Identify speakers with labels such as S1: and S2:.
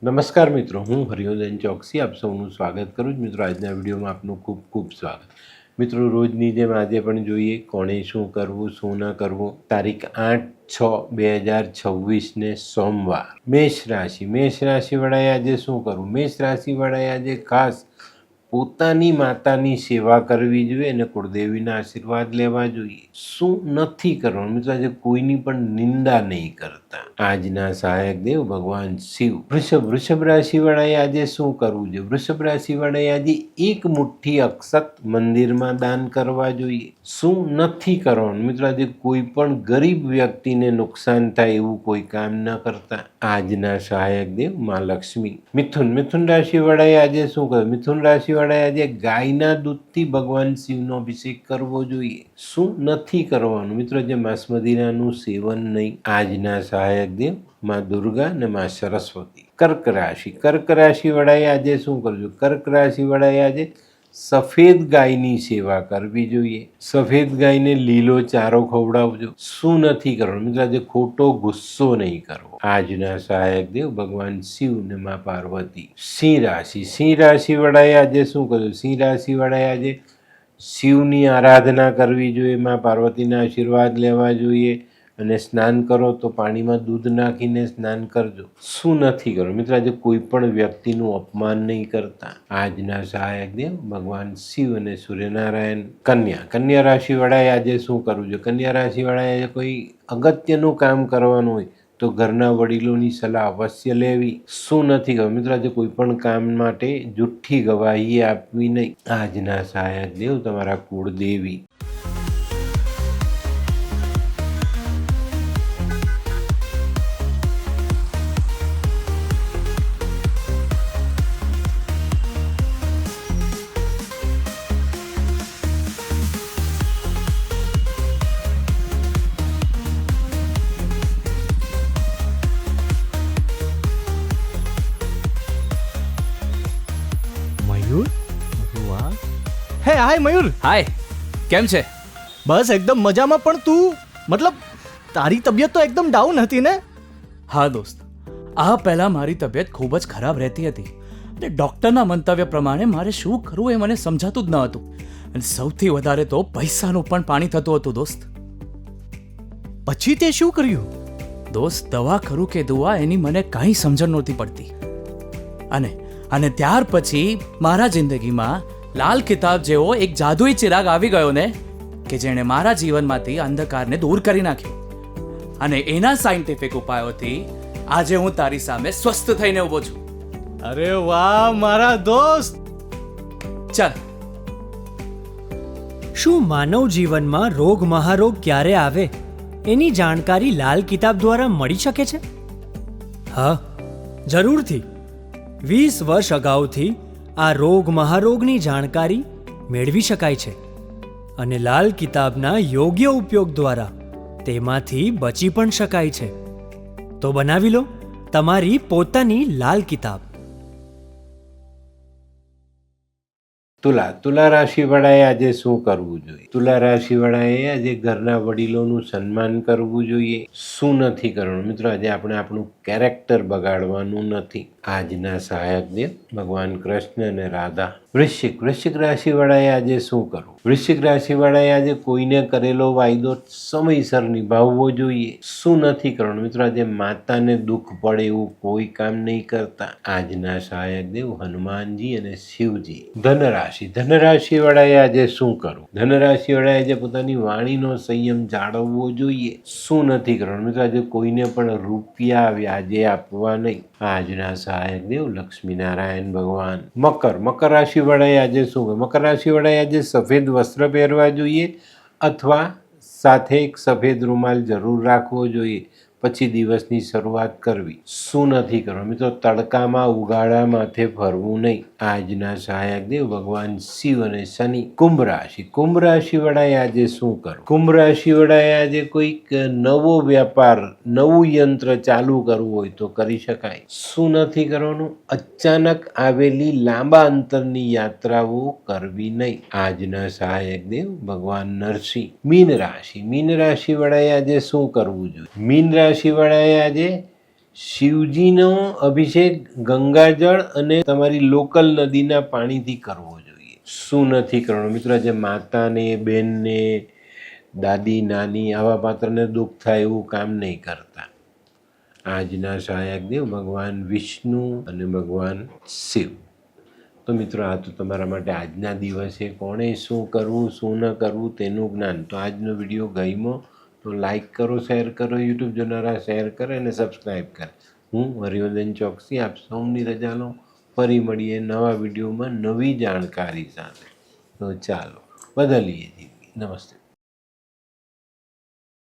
S1: નમસ્કાર મિત્રો, હું હરિઓદન ચોકસી આપ સૌનું સ્વાગત કરું છું. મિત્રો, આજના વિડીયોમાં આપનું ખૂબ ખૂબ સ્વાગત. મિત્રો, રોજની જેમ આજે પણ જોઈએ કોણે શું કરવું શું ન કરવું. તારીખ 8/6/2026 સોમવાર. મેષ રાશિવાળાએ આજે શું કરવું? મેષ રાશિવાળાએ આજે ખાસ પોતાની માતાની સેવા કરવી જોઈએ અને કુળદેવીના આશીર્વાદ લેવા જોઈએ. શું નથી કરવાનું? મિત્રો, આજે કોઈની પણ નિંદા નહીં કરતા. આજના સહાયક દેવ ભગવાન શિવ. વૃષભ રાશિવાળાએ આજે શું કરવું જોઈએ? વૃષભ રાશિવાળાએ આજે એક મુઠ્ઠી અક્ષત મંદિરમાં દાન કરવા જોઈએ. શું નથી કરવાનું? મિત્રો, આજે કોઈ પણ ગરીબ વ્યક્તિને નુકસાન થાય એવું કોઈ કામ ન કરતા. આજના સહાયક દેવ માં લક્ષ્મી. મિથુન રાશિવાળાએ આજે શું કરવું? મિથુન રાશિવાળાએ આજે ગાયના દૂધથી ભગવાન શિવનો અભિષેક કરવો જોઈએ. શું નથી કરવાનું? મિત્રો, આજે માંસ મદિરાનું સેવન નહીં. આજના સહાયક દેવ માં દુર્ગા અને માં સરસ્વતી. કર્ક રાશિવાળાએ આજે શું કરવું? કર્ક રાશિવાળાએ આજે સફેદ ગાયની સેવા કરવી જોઈએ. સફેદ ગાયને લીલો ચારો ખવડાવજો. શું નથી કરવાનું? મિત્રો, આજે ખોટો ગુસ્સો નહીં કરવો. આજના સહાયક દેવ ભગવાન શિવ ને માં પાર્વતી. સિંહ રાશિવાળાએ આજે શું કરવું? સિંહ રાશિવાળાએ આજે શિવની આરાધના કરવી જોઈએ. માં પાર્વતીના આશીર્વાદ લેવા જોઈએ અને સ્નાન કરો તો પાણીમાં દૂધ નાખીને સ્નાન કરજો. શું નથી કરવું? મિત્રો, આજે કોઈ પણ વ્યક્તિનું અપમાન નહીં કરતા. આજના સહાયક દેવ ભગવાન શિવ અને સૂર્યનારાયણ. કન્યા રાશિવાળાએ આજે શું કરવું જોઈએ? કન્યા રાશિવાળાએ આજે કોઈ અગત્યનું કામ કરવાનું હોય તો ઘરના વડીલોની સલાહ અવશ્ય લેવી. શું નથી કરવું? મિત્રો, આજે કોઈ પણ કામ માટે જુઠ્ઠી ગવાહી આપવી નહીં. આજના સહાયક દેવ તમારા કુળદેવી.
S2: મયુર, વાહ. હે હાય મયુર.
S3: હાય, કેમ છે?
S2: બસ એકદમ મજામાં. પણ તું મતલબ તારી તબિયત તો એકદમ ડાઉન હતી ને?
S3: હા દોસ્ત, આ પહેલાં મારી તબિયત ખૂબ જ ખરાબ રહેતી હતી અને ડૉક્ટરના મંતવ્ય પ્રમાણે મારે શું કરવું એ મને સમજાતું જ ન હતું. અને સૌથી વધારે તો પૈસાનું પણ પાણી થતું હતું દોસ્ત.
S2: પછી તે શું કર્યું?
S3: દોસ્ત, દવા કરું કે દુઆ એની મને કાંઈ સમજણ નહોતી પડતી. અને ત્યાર પછી મારા જિંદગીમાં લાલ કિતાબ જેવો એક જાદુઈ ચિરાગ આવી ગયો ને, કે જેણે મારા જીવનમાંથી અંધકારને દૂર કરી નાખ્યો. અને એના સાયન્ટિફિક ઉપાયોથી આજે હું તારી સામે સ્વસ્થ થઈને ઊભો છું.
S2: અરે વાહ મારા દોસ્ત.
S3: ચાલ.
S4: શું માનવ જીવનમાં રોગ મહારોગ ક્યારે આવે એની જાણકારી લાલ કિતાબ દ્વારા મળી શકે છે? હા, જરૂરથી. 20 વર્ષ અગાઉથી આ રોગ મહારોગની જાણકારી મેળવી શકાય છે અને લાલ કિતાબના યોગ્ય ઉપયોગ દ્વારા તેમાંથી બચી પણ શકાય છે. તો બનાવી લો તમારી પોતાની લાલ કિતાબ.
S1: તુલા રાશિવાળાએ આજે શું કરવું જોઈએ? તુલા રાશિવાળાએ આજે ઘરના વડીલોનું સન્માન કરવું જોઈએ. શું નથી કરવાનું? મિત્રો, આજે આપણે આપણું કેરેક્ટર બગાડવાનું નથી. આજના સહાયક દેવ ભગવાન કૃષ્ણ અને રાધા. વૃશ્ચિક રાશિવાળાએ આજે શું કરવું? વૃશ્ચિક રાશિવાળાએ આજે કોઈને કરેલો વાયદો સમયસર નિભાવવો જોઈએ. શું નથી કરવાનું? મિત્રો, આજે માતાને દુઃખ પડે એવું કોઈ કામ નહીં કરતા. આજના સહાયક દેવ હનુમાનજી અને શિવજી. ધનરાશિવાળાએ આજે શું કરવું? ધનરાશિવાળાએ આજે પોતાની વાણીનો સંયમ જાળવવો જોઈએ. શું નથી કરવાનું? મિત્રો, આજે કોઈને પણ રૂપિયા વ્યાજે આપવા નહીં. આજના સહાયક દેવ લક્ષ્મીનારાયણ ભગવાન. મકર રાશિવાળાએ આજે શું કરવું? મકર રાશિવાળાએ આજે સફેદ વસ્ત્ર પહેરવા જોઈએ અથવા સાથે એક સફેદ રૂમાલ જરૂર રાખવો જોઈએ. પછી દિવસની શરૂઆત કરવી. શું નથી કરવું? મિત્રો, તડકામાં ઉગાડા માથે ફરવું નહીં. આજના સહાયક દેવ ભગવાન શિવ અને શનિ. કુંભ રાશિવાળાએ આજે શું કરવું? કુંભ રાશિવાળાએ આજે કોઈક નવો વ્યાપાર, નવું યંત્ર ચાલુ કરવું હોય તો કરી શકાય. શું નથી કરવાનું? અચાનક આવેલી લાંબા અંતરની યાત્રાઓ કરવી નહીં. આજના સહાયક દેવ ભગવાન નરસિંહ. મીન રાશિવાળાએ આજે શું કરવું જોઈએ? મીન રાશિવાળાએ આજે શિવજીનો અભિષેક ગંગાજળ અને તમારી લોકલ નદીના પાણીથી કરવો જોઈએ. શું નથી કરવાનું મિત્રો? જે માતાને, બેનને, દાદી, નાની આવા પાત્રને દુઃખ થાય એવું કામ નહીં કરતા. આજના સહાયક દેવ ભગવાન વિષ્ણુ અને ભગવાન શિવ. તો મિત્રો આ તો તમારા માટે આજના દિવસે કોણે શું કરવું શું ન કરવું તેનું જ્ઞાન. તો આજનો વિડીયો ગમ્યો તો લાઈક કરો, શેર કરો, યુટ્યુબ જોનારા શેર કરે અને સબસ્ક્રાઈબ કરે. હું હરિવર્ધન ચોકસી આપ સૌની રજા લઉં. ફરી મળીએ નવા વિડીયોમાં નવી જાણકારી સાથે. તો ચાલો બદલીએ જિંદગી. નમસ્તે.